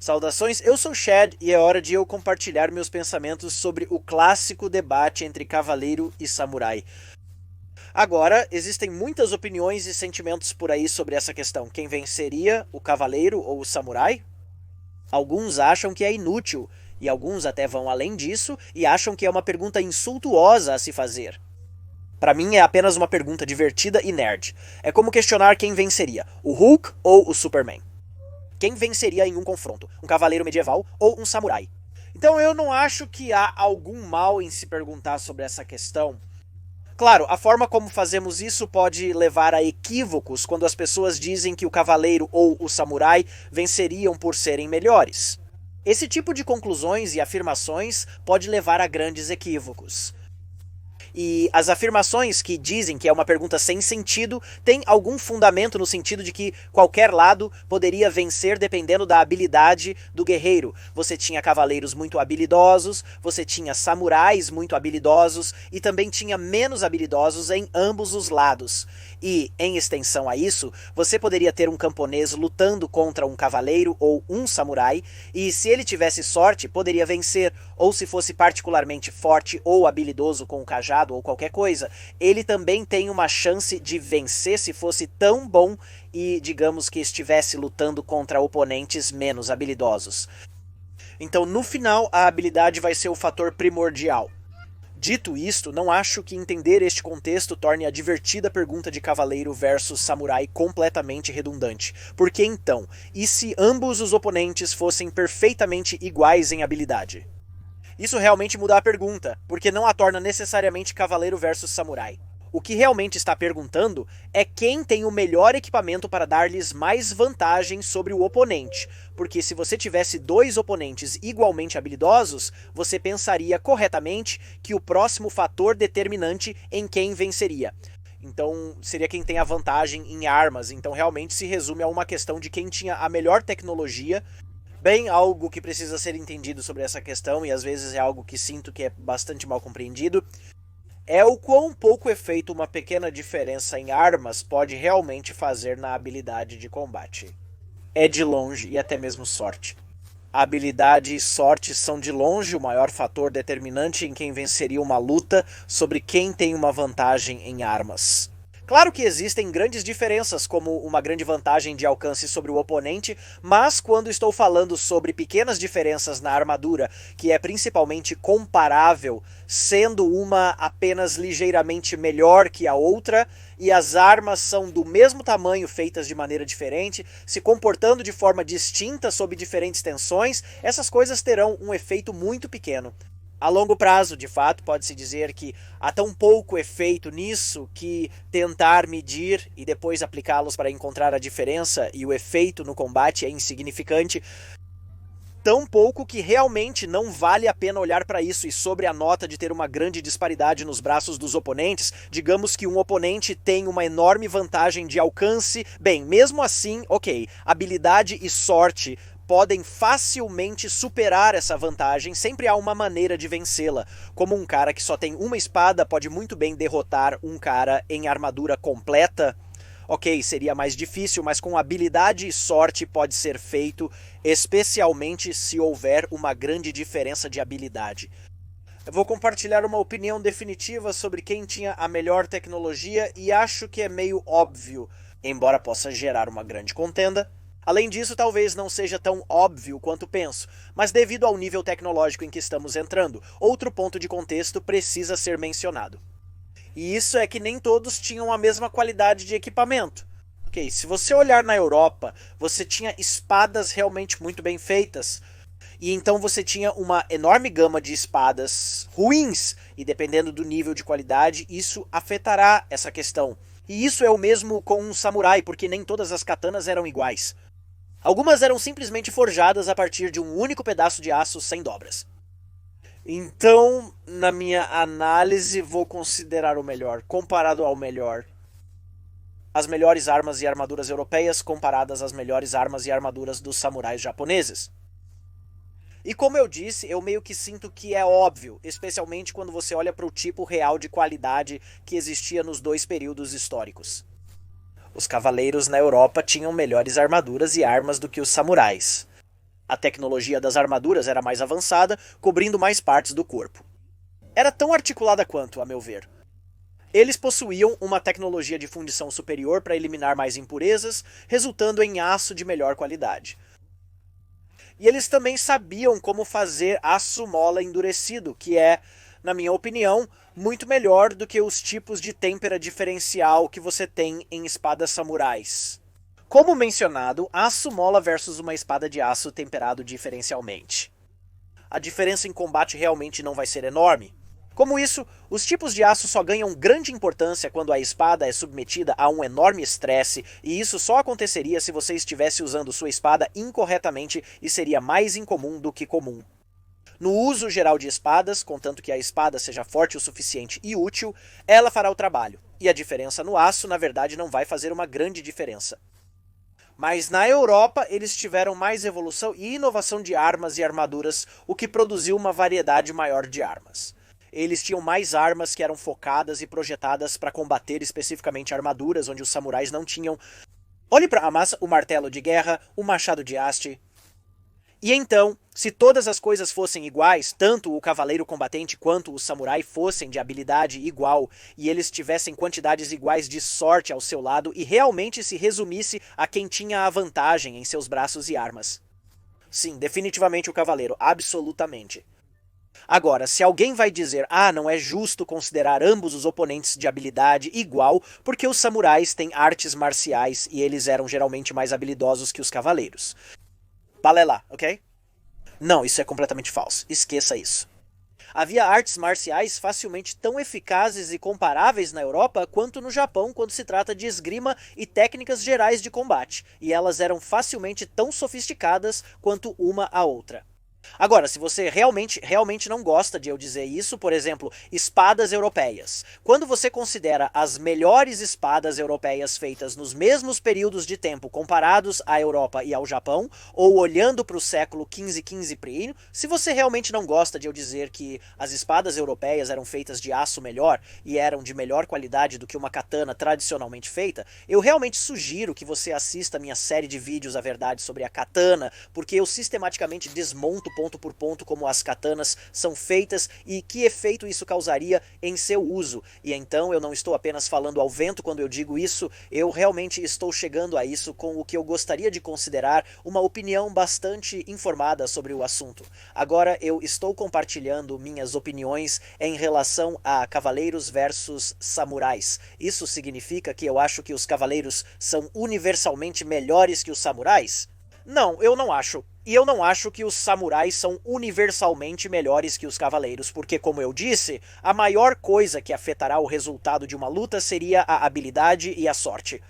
Saudações, eu sou Chad e é hora de eu compartilhar meus pensamentos sobre o clássico debate entre cavaleiro e samurai. Agora, existem muitas opiniões e sentimentos por aí sobre essa questão. Quem venceria, o cavaleiro ou o samurai? Alguns acham que é inútil, e alguns até vão além disso e acham que é uma pergunta insultuosa a se fazer. Para mim é apenas uma pergunta divertida e nerd. É como questionar quem venceria, o Hulk ou o Superman. Quem venceria em um confronto? Um cavaleiro medieval ou um samurai? Então eu não acho que há algum mal em se perguntar sobre essa questão. Claro, a forma como fazemos isso pode levar a equívocos quando as pessoas dizem que o cavaleiro ou o samurai venceriam por serem melhores. Esse tipo de conclusões e afirmações pode levar a grandes equívocos. E as afirmações que dizem que é uma pergunta sem sentido têm algum fundamento no sentido de que qualquer lado poderia vencer dependendo da habilidade do guerreiro. Você tinha cavaleiros muito habilidosos, você tinha samurais muito habilidosos e também tinha menos habilidosos em ambos os lados. E, em extensão a isso, você poderia ter um camponês lutando contra um cavaleiro ou um samurai, e se ele tivesse sorte, poderia vencer, ou se fosse particularmente forte ou habilidoso com o cajado ou qualquer coisa, ele também tem uma chance de vencer se fosse tão bom e, digamos que estivesse lutando contra oponentes menos habilidosos. Então, no final, a habilidade vai ser o fator primordial. Dito isto, não acho que entender este contexto torne a divertida pergunta de cavaleiro versus samurai completamente redundante. Porque então, e se ambos os oponentes fossem perfeitamente iguais em habilidade? Isso realmente muda a pergunta, porque não a torna necessariamente cavaleiro versus samurai. O que realmente está perguntando é quem tem o melhor equipamento para dar-lhes mais vantagem sobre o oponente, porque se você tivesse dois oponentes igualmente habilidosos, você pensaria corretamente que o próximo fator determinante em quem venceria. Então, seria quem tem a vantagem em armas, então realmente se resume a uma questão de quem tinha a melhor tecnologia. Bem, algo que precisa ser entendido sobre essa questão, e às vezes é algo que sinto que é bastante mal compreendido, é o quão pouco efeito uma pequena diferença em armas pode realmente fazer na habilidade de combate. É de longe e até mesmo sorte. A habilidade e sorte são de longe o maior fator determinante em quem venceria uma luta sobre quem tem uma vantagem em armas. Claro que existem grandes diferenças, como uma grande vantagem de alcance sobre o oponente, mas quando estou falando sobre pequenas diferenças na armadura, que é principalmente comparável, sendo uma apenas ligeiramente melhor que a outra, e as armas são do mesmo tamanho, feitas de maneira diferente, se comportando de forma distinta sob diferentes tensões, essas coisas terão um efeito muito pequeno. A longo prazo, de fato, pode-se dizer que há tão pouco efeito nisso que tentar medir e depois aplicá-los para encontrar a diferença e o efeito no combate é insignificante. Tão pouco que realmente não vale a pena olhar para isso. E sobre a nota de ter uma grande disparidade nos braços dos oponentes, digamos que um oponente tem uma enorme vantagem de alcance, bem, mesmo assim, ok, habilidade e sorte podem facilmente superar essa vantagem, sempre há uma maneira de vencê-la. Como um cara que só tem uma espada pode muito bem derrotar um cara em armadura completa. Ok, seria mais difícil, mas com habilidade e sorte pode ser feito, especialmente se houver uma grande diferença de habilidade. Eu vou compartilhar uma opinião definitiva sobre quem tinha a melhor tecnologia e acho que é meio óbvio, embora possa gerar uma grande contenda. Além disso, talvez não seja tão óbvio quanto penso, mas devido ao nível tecnológico em que estamos entrando, outro ponto de contexto precisa ser mencionado. E isso é que nem todos tinham a mesma qualidade de equipamento. Ok, se você olhar na Europa, você tinha espadas realmente muito bem feitas, e então você tinha uma enorme gama de espadas ruins, e dependendo do nível de qualidade, isso afetará essa questão. E isso é o mesmo com um samurai, porque nem todas as katanas eram iguais. Algumas eram simplesmente forjadas a partir de um único pedaço de aço sem dobras. Então, na minha análise, vou considerar o melhor, comparado ao melhor. As melhores armas e armaduras europeias comparadas às melhores armas e armaduras dos samurais japoneses. E como eu disse, eu meio que sinto que é óbvio, especialmente quando você olha para o tipo real de qualidade que existia nos dois períodos históricos. Os cavaleiros na Europa tinham melhores armaduras e armas do que os samurais. A tecnologia das armaduras era mais avançada, cobrindo mais partes do corpo. Era tão articulada quanto, a meu ver. Eles possuíam uma tecnologia de fundição superior para eliminar mais impurezas, resultando em aço de melhor qualidade. E eles também sabiam como fazer aço mola endurecido, que é, na minha opinião, muito melhor do que os tipos de têmpera diferencial que você tem em espadas samurais. Como mencionado, aço mola versus uma espada de aço temperado diferencialmente. A diferença em combate realmente não vai ser enorme. Como isso, os tipos de aço só ganham grande importância quando a espada é submetida a um enorme estresse, e isso só aconteceria se você estivesse usando sua espada incorretamente e seria mais incomum do que comum. No uso geral de espadas, contanto que a espada seja forte o suficiente e útil, ela fará o trabalho, e a diferença no aço, na verdade, não vai fazer uma grande diferença. Mas na Europa, eles tiveram mais evolução e inovação de armas e armaduras, o que produziu uma variedade maior de armas. Eles tinham mais armas que eram focadas e projetadas para combater especificamente armaduras, onde os samurais não tinham. Olhe para a massa, o martelo de guerra, o machado de haste. E então, se todas as coisas fossem iguais, tanto o cavaleiro combatente quanto o samurai fossem de habilidade igual, e eles tivessem quantidades iguais de sorte ao seu lado, e realmente se resumisse a quem tinha a vantagem em seus braços e armas. Sim, definitivamente o cavaleiro, absolutamente. Agora, se alguém vai dizer, não é justo considerar ambos os oponentes de habilidade igual, porque os samurais têm artes marciais e eles eram geralmente mais habilidosos que os cavaleiros. Balela, ok? Não, isso é completamente falso. Esqueça isso. Havia artes marciais facilmente tão eficazes e comparáveis na Europa quanto no Japão quando se trata de esgrima e técnicas gerais de combate, e elas eram facilmente tão sofisticadas quanto uma a outra. Agora, se você realmente não gosta de eu dizer isso, por exemplo, espadas europeias. Quando você considera as melhores espadas europeias feitas nos mesmos períodos de tempo comparados à Europa e ao Japão, ou olhando para o século XV primeiro, se você realmente não gosta de eu dizer que as espadas europeias eram feitas de aço melhor e eram de melhor qualidade do que uma katana tradicionalmente feita, eu realmente sugiro que você assista a minha série de vídeos A Verdade sobre a Katana, porque eu sistematicamente desmonto ponto por ponto como as katanas são feitas e que efeito isso causaria em seu uso. E então eu não estou apenas falando ao vento quando eu digo isso, eu realmente estou chegando a isso com o que eu gostaria de considerar uma opinião bastante informada sobre o assunto. Agora eu estou compartilhando minhas opiniões em relação a cavaleiros versus samurais. Isso significa que eu acho que os cavaleiros são universalmente melhores que os samurais? Não, eu não acho. E eu não acho que os samurais são universalmente melhores que os cavaleiros, porque, como eu disse, a maior coisa que afetará o resultado de uma luta seria a habilidade e a sorte.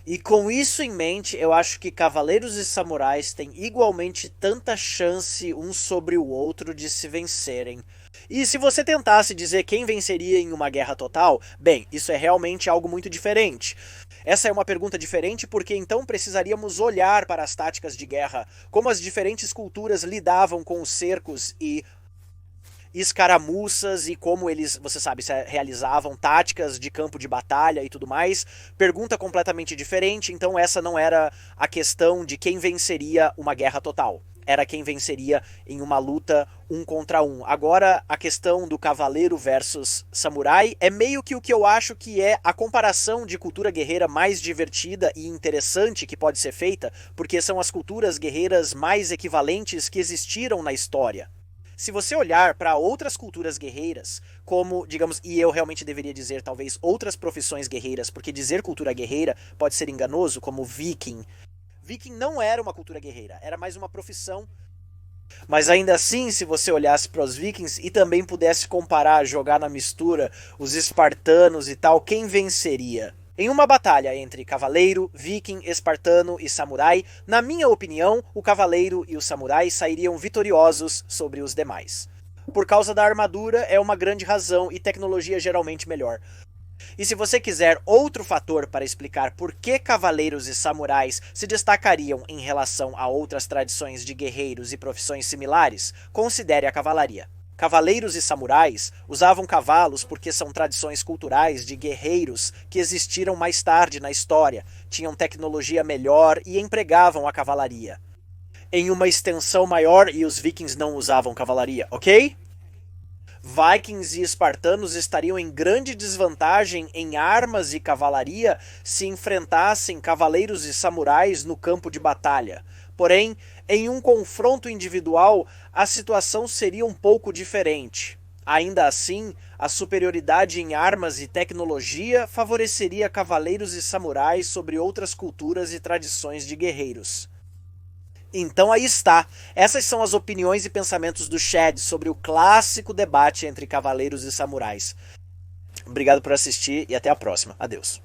E com isso em mente, eu acho que cavaleiros e samurais têm igualmente tanta chance um sobre o outro de se vencerem. E se você tentasse dizer quem venceria em uma guerra total, bem, isso é realmente algo muito diferente. Essa é uma pergunta diferente porque então precisaríamos olhar para as táticas de guerra, como as diferentes culturas lidavam com os cercos e escaramuças e como eles, você sabe, realizavam táticas de campo de batalha e tudo mais. Pergunta completamente diferente, então essa não era a questão de quem venceria uma guerra total. Era quem venceria em uma luta 1 contra 1. Agora, a questão do cavaleiro versus samurai é meio que o que eu acho que é a comparação de cultura guerreira mais divertida e interessante que pode ser feita, porque são as culturas guerreiras mais equivalentes que existiram na história. Se você olhar para outras culturas guerreiras, como, digamos, e eu realmente deveria dizer talvez outras profissões guerreiras, porque dizer cultura guerreira pode ser enganoso, como viking. Viking não era uma cultura guerreira, era mais uma profissão. Mas ainda assim, se você olhasse para os vikings e também pudesse comparar, jogar na mistura os espartanos e tal, quem venceria? Em uma batalha entre cavaleiro, viking, espartano e samurai, na minha opinião, o cavaleiro e o samurai sairiam vitoriosos sobre os demais. Por causa da armadura é uma grande razão e tecnologia geralmente melhor. E se você quiser outro fator para explicar por que cavaleiros e samurais se destacariam em relação a outras tradições de guerreiros e profissões similares, considere a cavalaria. Cavaleiros e samurais usavam cavalos porque são tradições culturais de guerreiros que existiram mais tarde na história, tinham tecnologia melhor e empregavam a cavalaria. em uma extensão maior e os vikings não usavam cavalaria, ok? Vikings e espartanos estariam em grande desvantagem em armas e cavalaria se enfrentassem cavaleiros e samurais no campo de batalha. Porém, em um confronto individual, a situação seria um pouco diferente. Ainda assim, a superioridade em armas e tecnologia favoreceria cavaleiros e samurais sobre outras culturas e tradições de guerreiros. Então aí está. Essas são as opiniões e pensamentos do Chad sobre o clássico debate entre cavaleiros e samurais. Obrigado por assistir e até a próxima. Adeus.